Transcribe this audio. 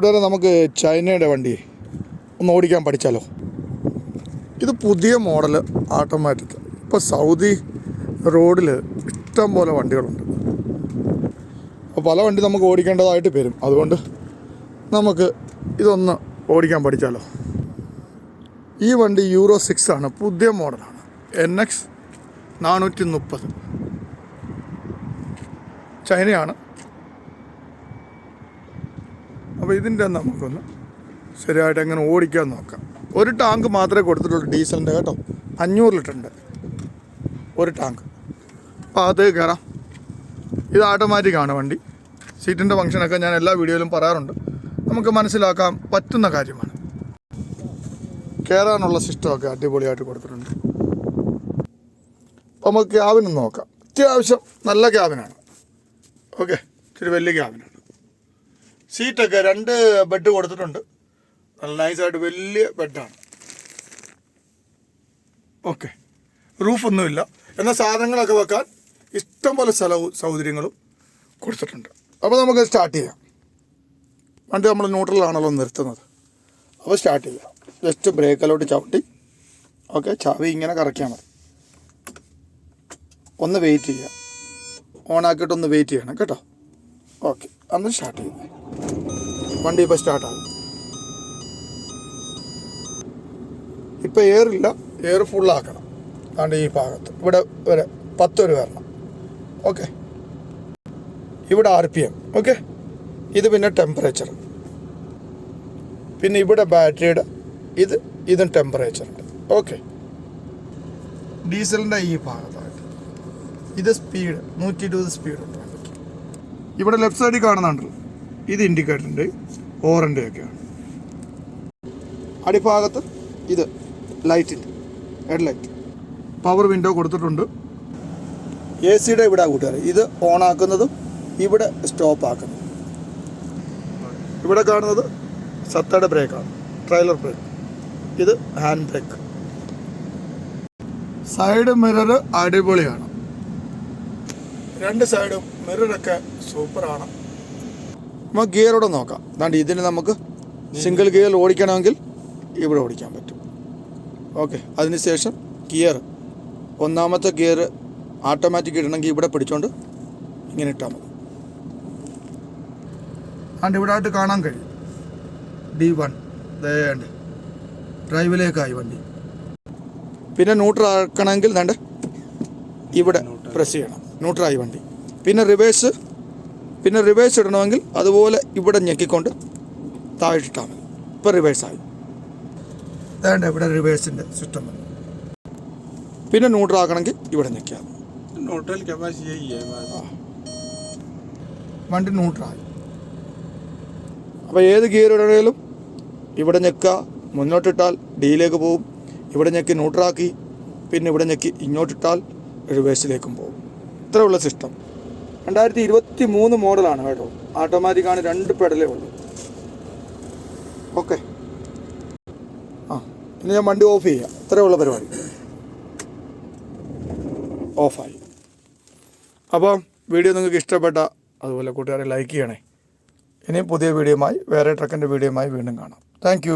കൂട്ടുകാരെ നമുക്ക് ചൈനയുടെ വണ്ടി ഒന്ന് ഓടിക്കാൻ പഠിച്ചാലോ. ഇത് പുതിയ മോഡൽ ഓട്ടോമാറ്റിക്. ഇപ്പോൾ സൗദി റോഡിൽ ഇഷ്ടം പോലെ വണ്ടികളുണ്ട്. അപ്പോൾ പല വണ്ടി നമുക്ക് ഓടിക്കേണ്ടതായിട്ട് വരും. അതുകൊണ്ട് നമുക്ക് ഇതൊന്ന് ഓടിക്കാൻ പഠിച്ചാലോ. ഈ വണ്ടി യൂറോ 6 ആണ്, പുതിയ മോഡലാണ്. NX 430 ചൈനയാണ്. അപ്പോൾ ഇതിൻ്റെ നമുക്കൊന്ന് ശരിയായിട്ട് എങ്ങനെ ഓടിക്കാൻ നോക്കാം. ഒരു ടാങ്ക് മാത്രമേ കൊടുത്തിട്ടുള്ളൂ ഡീസലിൻ്റെ കേട്ടോ. 500 ലിറ്ററിൻ്റെ ഒരു ടാങ്ക്. അപ്പോൾ അത് കയറാം. ഇത് ഓട്ടോമാറ്റിക്കാണ് വണ്ടി. സീറ്റിൻ്റെ ഫംഗ്ഷനൊക്കെ ഞാൻ എല്ലാ വീഡിയോയിലും പറയാറുണ്ട്. നമുക്ക് മനസ്സിലാക്കാൻ പറ്റുന്ന കാര്യമാണ്. കയറാനുള്ള സിസ്റ്റമൊക്കെ അടിപൊളിയായിട്ട് കൊടുത്തിട്ടുണ്ട്. അപ്പോൾ നമുക്ക് ക്യാബിനും നോക്കാം. അത്യാവശ്യം നല്ല ക്യാബിനാണ്. ഓക്കെ, ഇച്ചിരി വലിയ ക്യാബിനാണ്. സീറ്റൊക്കെ 2 ബെഡ് കൊടുത്തിട്ടുണ്ട്. നല്ല നൈസായിട്ട് വലിയ ബെഡാണ്. ഓക്കെ, റൂഫൊന്നുമില്ല. എന്നാൽ സാധനങ്ങളൊക്കെ വെക്കാൻ ഇഷ്ടം പോലെ സൗകര്യങ്ങളും കൊടുത്തിട്ടുണ്ട്. അപ്പോൾ നമുക്ക് സ്റ്റാർട്ട് ചെയ്യാം. വണ്ടി നമ്മൾ ന്യൂട്രലാണല്ലോ നിർത്തുന്നത്. അപ്പോൾ സ്റ്റാർട്ട് ചെയ്യാം. ജസ്റ്റ് ബ്രേക്കിലോട്ട് ചവിട്ടി ഓക്കെ, ചാവി ഇങ്ങനെ കറക്കിയാൽ മതി. ഒന്ന് വെയിറ്റ് ചെയ്യുക. ഓണാക്കിയിട്ടൊന്ന് വെയിറ്റ് ചെയ്യണം കേട്ടോ. ഓക്കെ, അന്ന് സ്റ്റാർട്ട് ചെയ്യുന്നത്. വണ്ടി ഇപ്പോൾ സ്റ്റാർട്ടാകും. ഇപ്പോൾ എയറില്ല, എയർ ഫുള്ളാക്കണം. അതുകൊണ്ട് ഈ ഭാഗത്ത് ഇവിടെ വരെ 10 വരെ വരണം. ഓക്കെ, ഇവിടെ RPM. ഓക്കെ, ഇത് പിന്നെ ടെമ്പറേച്ചർ. പിന്നെ ഇവിടെ ബാറ്ററിയുടെ ഇതും ടെമ്പറേച്ചറുണ്ട്. ഓക്കെ, ഡീസലിൻ്റെ ഈ ഭാഗത്തായിട്ട് ഇത് സ്പീഡ് 120 സ്പീഡുണ്ട്. ഇവിടെ ലെഫ്റ്റ് സൈഡിൽ കാണുന്നുണ്ടല്ലോ, ഇത് ഇൻഡിക്കേറ്ററിൻ്റെ ഓറൻ്റെ ഒക്കെയാണ്. അടിഭാഗത്ത് ഇത് ലൈറ്റിൻ്റെ ഹെഡ്ലൈറ്റ്. പവർ വിൻഡോ കൊടുത്തിട്ടുണ്ട്. AC ഇവിടെ കൂട്ടുകാർ ഇത് ഓണാക്കുന്നതും ഇവിടെ സ്റ്റോപ്പ് ആക്കുന്നതും. ഇവിടെ കാണുന്നത് സത്തയുടെ ബ്രേക്കാണ്, ട്രailer ബ്രേക്ക്. ഇത് ഹാൻഡ് ബ്രേക്ക്. സൈഡ് മിറർ അടിപൊളിയാണ്. 2 സൈഡും മിററൊക്കെ സൂപ്പറാണ്. നമുക്ക് ഗിയറോടെ നോക്കാം. അതുകൊണ്ട് ഇതിന് നമുക്ക് സിംഗിൾ ഗിയർ ഓടിക്കണമെങ്കിൽ ഇവിടെ ഓടിക്കാൻ പറ്റും. ഓക്കെ, അതിനുശേഷം ഗിയർ 1ാമത്തെ ഗിയർ ഓട്ടോമാറ്റിക് ഇടണമെങ്കിൽ ഇവിടെ പിടിച്ചോണ്ട് ഇങ്ങനെ ഇട്ടാൽ മതി. അതുകൊണ്ട് ഇവിടെ ആയിട്ട് കാണാൻ കഴിയും D1 ദേണ്ട് ഡ്രൈവിലേക്കായി വണ്ടി. പിന്നെ ന്യൂട്രൽ ആക്കണമെങ്കിൽ ദണ്ട് ഇവിടെ പ്രസ് ചെയ്യണം, ന്യൂട്രലായി വണ്ടി. പിന്നെ റിവേഴ്സ് ഇടണമെങ്കിൽ അതുപോലെ ഇവിടെ ഞെക്കിക്കൊണ്ട് താഴ്ത്തിട്ടാൽ മതി. ഇപ്പോൾ റിവേഴ്സായി. വേണ്ട ഇവിടെ റിവേഴ്സിൻ്റെ സിസ്റ്റം വന്നു. പിന്നെ ന്യൂട്രൽ ആക്കണമെങ്കിൽ ഇവിടെ ഞെക്കിയാൽ വണ്ടി ന്യൂട്രലായി. അപ്പോൾ ഏത് ഗിയർ ഇടണേലും ഇവിടെ ഞെക്കുക, മുന്നോട്ടിട്ടാൽ ഡിയിലേക്ക് പോകും. ഇവിടെ ഞെക്കി ന്യൂട്രലാക്കി, പിന്നെ ഇവിടെ ഞെക്കി ഇങ്ങോട്ടിട്ടാൽ റിവേഴ്സിലേക്കും പോകും. ഇത്രയുള്ള സിസ്റ്റം. 2023 മോഡലാണ് കേട്ടോ. ഓട്ടോമാറ്റിക്കാണ്, 2 പെഡലേ ഉള്ളൂ. ഓക്കെ, ഇനി ഞാൻ വണ്ടി ഓഫ് ചെയ്യാം. ഇത്രയുള്ള പരിപാടി. ഓഫായി. അപ്പം വീഡിയോ നിങ്ങൾക്ക് ഇഷ്ടപ്പെട്ട അതുപോലെ കൂട്ടുകാരെ ലൈക്ക് ചെയ്യണേ. ഇനിയും പുതിയ വീഡിയോയുമായി, വേറെ ട്രക്കിൻ്റെ വീഡിയോയുമായി വീണ്ടും കാണാം. താങ്ക്